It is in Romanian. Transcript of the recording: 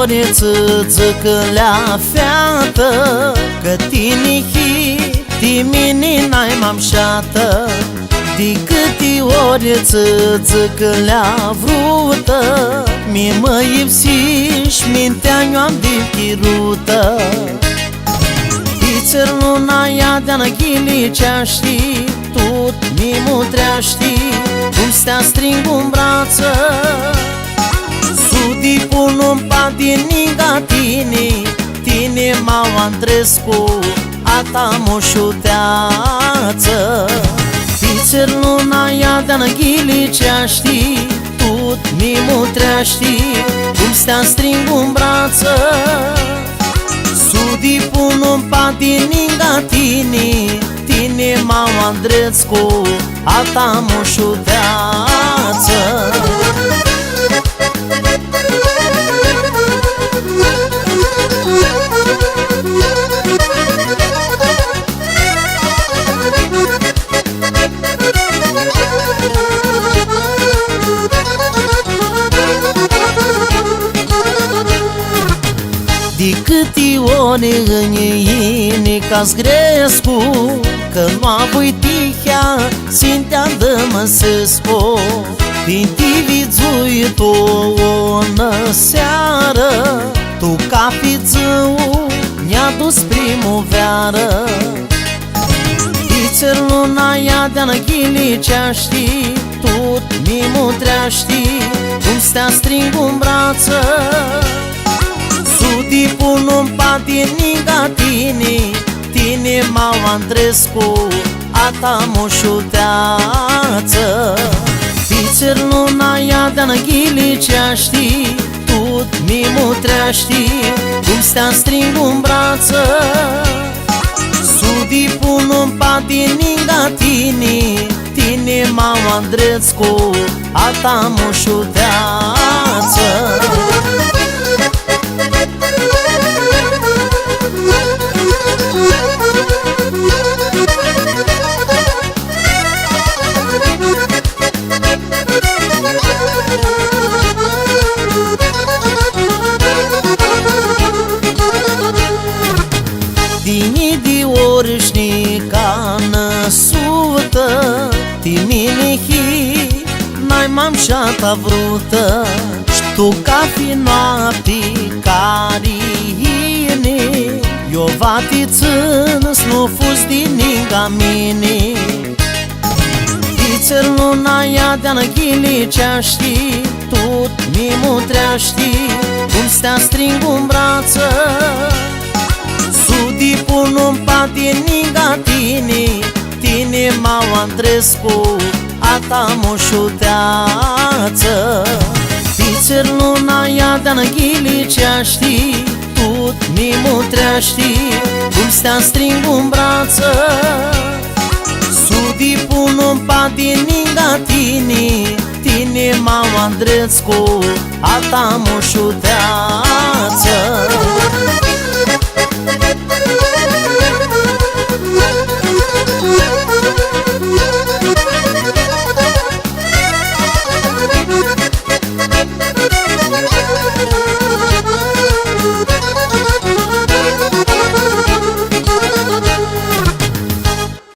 ori țâțâcălea feată, că timini n-ai mamșată. De câte ori țâțâcălea vrută, mi mă ipsiși mintea-nio am de chirută. Ițăr luna ia de-a ghilicea știi, tot mi-mu treaștii, cum stea string în brață. Sudi pun-un pa din niga tine m-au Andrescu, a ta moșuteață. Ițăr luna ia de-a ghilicea știi, tot mi-mu treaștii, cum stea string în brață. Sudi pun-un pa din niga tine m-au Andrescu, a ta moșuteață. De câte ori în ca-ți grescu, că nu-a voi tihea, sintea dă-mă să spo. Din tivițui tu onă seară, tu ca fițău ne-a dus primăveară. Ițăr luna ia de-a ghilicea știi, tot mi-mu treaștii, cum stea string în brață. Sudi pun-un pa din niga tine m-au Andrescu, a ta moșuteață. Ițăr luna ia de-a ghilicea știi, tot mi-mu treaștii, cum stea string în brață. Sudi pun-un pa din niga tine m-au Andrescu, a ta moșuteață. Dini di ori știi ca năsută, timinihi n-ai mamșata vrută. Știu ca fi noapti carihine, eu vati țânăs nu fus din niga mine. Ițăr luna ia de-a ghilicea știi, tot mi-mu treaștii, cum stea string în brață. Sudi pun-un pa din niga tine m-au Andrescu, a ta moșuteață. Ițăr luna ia de-a ghilicea știi, tot mi-mu treaștii, cum stea string în brață. Sudi pun-un pa din niga tine m-au Andrescu, a ta moșuteață.